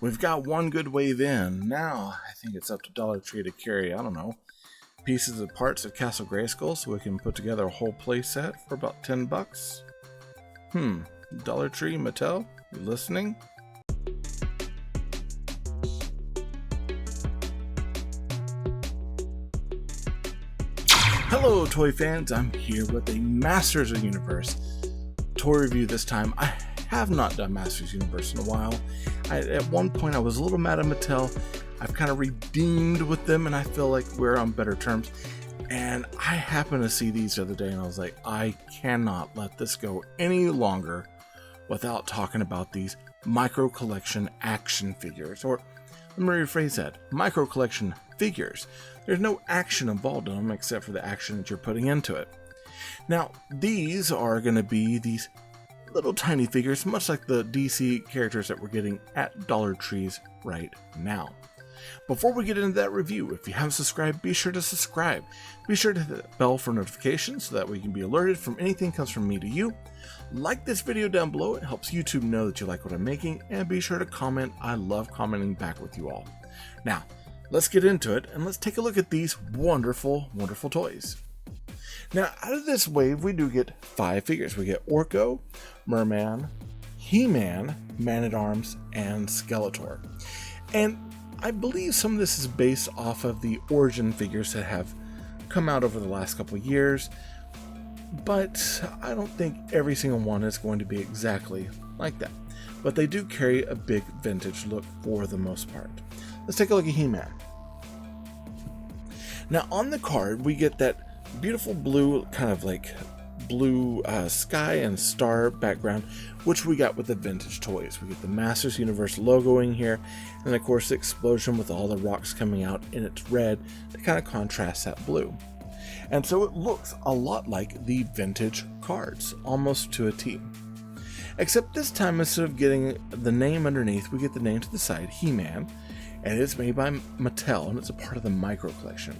We've got one good wave in. Now, I think it's up to Dollar Tree to carry, I don't know, pieces of parts of Castle Grayskull so we can put together a whole playset for about $10. Dollar Tree, Mattel, you listening? Hello, toy fans. I'm here with a Masters of the Universe toy review this time. I have not done Masters of the Universe in a while. At one point, I was a little mad at Mattel. I've kind of redeemed with them, and I feel like we're on better terms. And I happened to see these the other day, and I was like, I cannot let this go any longer without talking about these micro collection action figures. Or let me rephrase that, micro collection figures. There's no action involved in them except for the action that you're putting into it. Now, these are going to be these little tiny figures, much like the DC characters that we're getting at Dollar Trees right now. Before we get into that review, if you haven't subscribed, be sure to subscribe. Be sure to hit the bell for notifications so that we can be alerted from anything that comes from me to you. Like this video down below, it helps YouTube know that you like what I'm making, and be sure to comment. I love commenting back with you all. Now, let's get into it, and let's take a look at these wonderful, wonderful toys. Now, out of this wave, we do get 5 figures. We get Orko, Mer-Man, HeMan, Man-at-Arms, and Skeletor. And I believe some of this is based off of the origin figures that have come out over the last couple of years, but I don't think every single one is going to be exactly like that. But they do carry a big vintage look for the most part. Let's take a look at HeMan. Now on the card, we get that beautiful blue, kind of like blue sky and star background, which we got with the vintage toys. We get the Masters Universe logoing here, and of course the explosion with all the rocks coming out in its red to kind of contrast that blue. And so it looks a lot like the vintage cards, almost to a T. Except this time, instead of getting the name underneath, we get the name to the side, HeMan, and it's made by Mattel, and it's a part of the micro collection.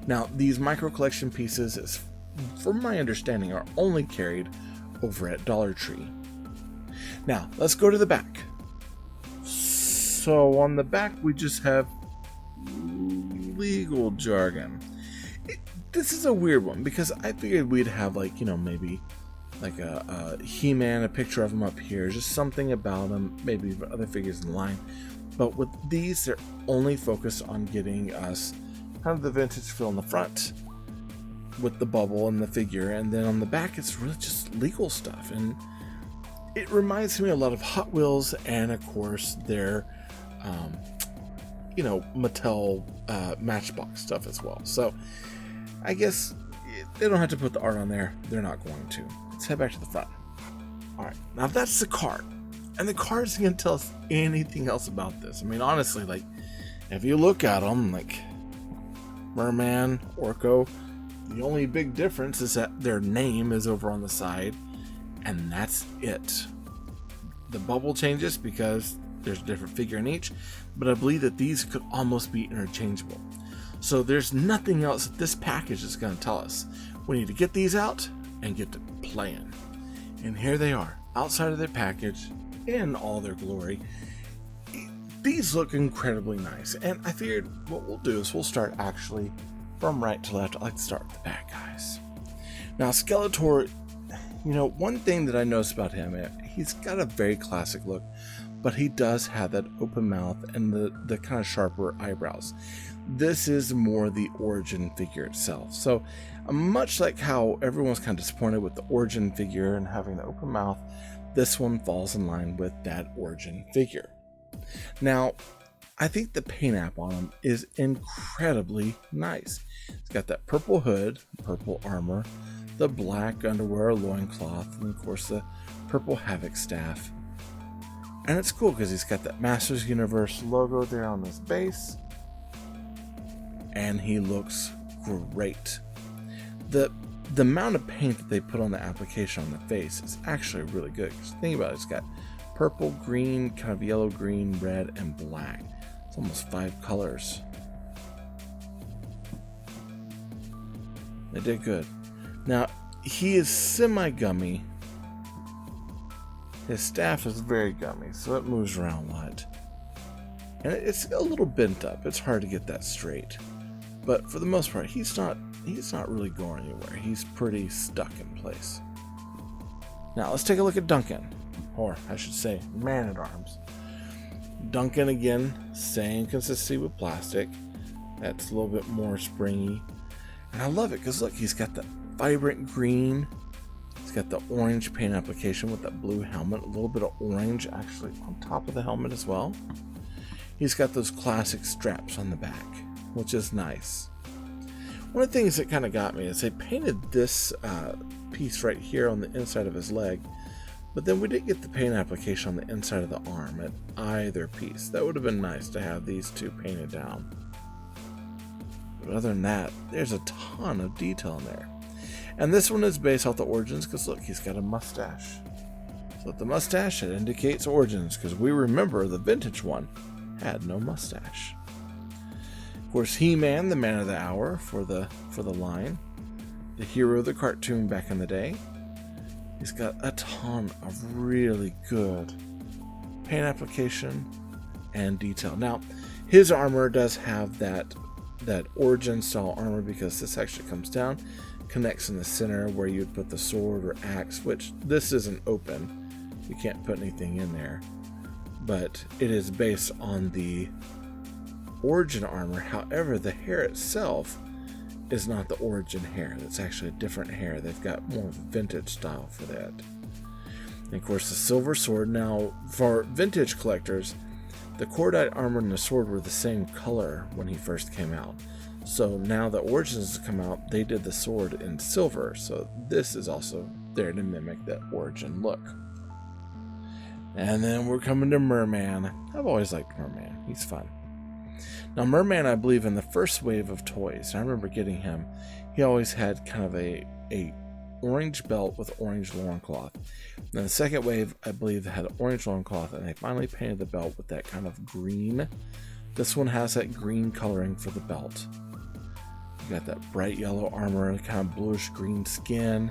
Now, these micro collection pieces, from my understanding, are only carried over at Dollar Tree. Now, let's go to the back. So on the back, we just have legal jargon. This is a weird one because I figured we'd have maybe like a He-Man, a picture of him up here, just something about him, maybe other figures in line. But with these, they're only focused on getting us kind of the vintage feel in the front with the bubble and the figure, and then on the back it's really just legal stuff, and it reminds me a lot of Hot Wheels and of course their Mattel Matchbox stuff as well. So I guess they don't have to put the art on there, they're not going to. Let's head back to the front. Alright, now that's the card, and the card isn't going to tell us anything else about this. I mean, honestly, like, if you look at them, like Mer-Man, Orko, the only big difference is that their name is over on the side, and that's it. The bubble changes because there's a different figure in each, but I believe that these could almost be interchangeable. So there's nothing else that this package is going to tell us. We need to get these out and get to playing. And here they are, outside of their package in all their glory. These look incredibly nice, and I figured what we'll do is we'll start actually from right to left. I like to start with the back, guys. Now, Skeletor, one thing that I noticed about him, he's got a very classic look, but he does have that open mouth and the kind of sharper eyebrows. This is more the origin figure itself. So much like how everyone's kind of disappointed with the origin figure and having the open mouth, this one falls in line with that origin figure. Now, I think the paint app on him is incredibly nice. It's got that purple hood, purple armor, the black underwear loincloth, and of course the purple Havoc staff. And it's cool because he's got that Masters Universe logo there on his base, and he looks great. The amount of paint that they put on the application on the face is actually really good. Because think about it, it's got purple, green, kind of yellow, green, red, and black. It's almost 5 colors. They did good. Now, he is semi-gummy. His staff is very gummy, so it moves around a lot. And it's a little bent up. It's hard to get that straight. But for the most part, he's not really going anywhere. He's pretty stuck in place. Now let's take a look at Duncan, or I should say Man-at-Arms. Duncan, again, same consistency with plastic. That's a little bit more springy. And I love it because look, he's got the vibrant green. He's got the orange paint application with that blue helmet. A little bit of orange actually on top of the helmet as well. He's got those classic straps on the back, which is nice. One of the things that kind of got me is they painted this piece right here on the inside of his leg, but then we didn't get the paint application on the inside of the arm at either piece. That would have been nice to have these two painted down. But other than that, there's a ton of detail in there. And this one is based off the Origins because look, he's got a mustache. So with the mustache, it indicates Origins because we remember the vintage one had no mustache. Of course, HeMan, the man of the hour for the line, the hero of the cartoon back in the day. He's got a ton of really good paint application and detail. Now, his armor does have that Origin style armor because this actually comes down, connects in the center where you'd put the sword or axe, which this isn't open. You can't put anything in there. But it is based on the Origin armor. However, the hair itself is not the Origin hair. That's actually a different hair. They've got more of a vintage style for that. And of course, the silver sword. Now, for vintage collectors, the cordite armor and the sword were the same color when he first came out. So now that Origins has come out, they did the sword in silver. So this is also there to mimic that Origin look. And then we're coming to Mer-Man. I've always liked Mer-Man. He's fun. Now, Mer-Man, I believe, in the first wave of toys, I remember getting him, he always had kind of a orange belt with orange loincloth. Then the second wave, I believe, had orange loincloth, and they finally painted the belt with that kind of green. This one has that green coloring for the belt. You got that bright yellow armor, kind of bluish green skin.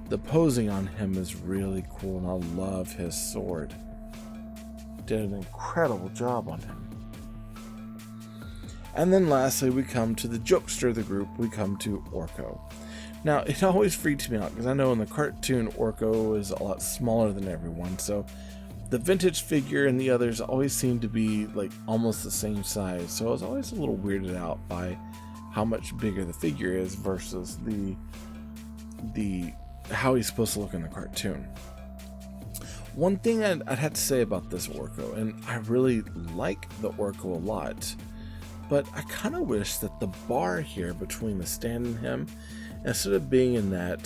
The posing on him is really cool, and I love his sword. Did an incredible job on him. And then lastly, we come to the jokester of the group. We come to Orko. Now, it always freaks me out because I know in the cartoon, Orko is a lot smaller than everyone. So the vintage figure and the others always seem to be like almost the same size. So I was always a little weirded out by how much bigger the figure is versus the how he's supposed to look in the cartoon. One thing I'd have to say about this Orko, and I really like the Orko a lot, but I kind of wish that the bar here between the stand and him, instead of being in that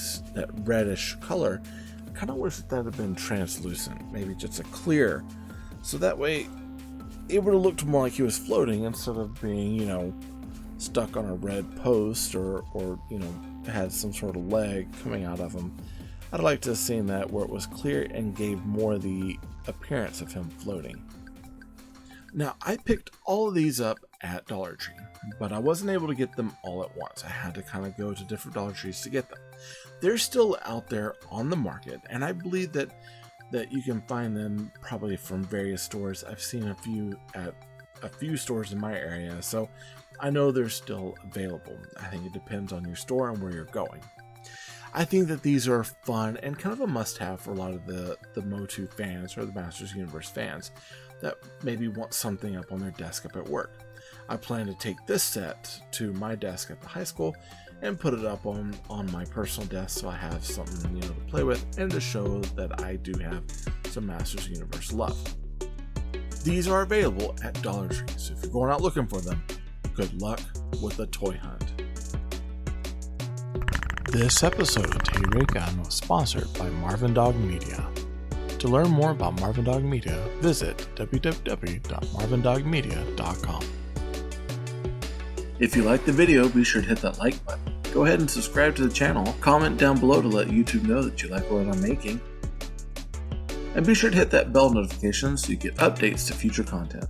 reddish color, I kind of wish that had been translucent, maybe just a clear, so that way it would have looked more like he was floating instead of being, stuck on a red post or had some sort of leg coming out of him. I'd like to have seen that where it was clear and gave more the appearance of him floating. Now, I picked all of these up at Dollar Tree, but I wasn't able to get them all at once. I had to kind of go to different Dollar Trees to get them. They're still out there on the market, and I believe that you can find them probably from various stores. I've seen a few at a few stores in my area, so I know they're still available. I think it depends on your store and where you're going. I think that these are fun and kind of a must-have for a lot of the MOTU fans or the Masters Universe fans that maybe want something up on their desk up at work. I plan to take this set to my desk at the high school and put it up on my personal desk so I have something to play with and to show that I do have some Masters Universe love. These are available at Dollar Tree, so if you're going out looking for them, good luck with the toy hunt. This episode of Teddy Ray Gun was sponsored by Marvin Dog Media. To learn more about Marvin Dog Media, visit www.marvindogmedia.com. If you liked the video, be sure to hit that like button. Go ahead and subscribe to the channel. Comment down below to let YouTube know that you like what I'm making. And be sure to hit that bell notification so you get updates to future content.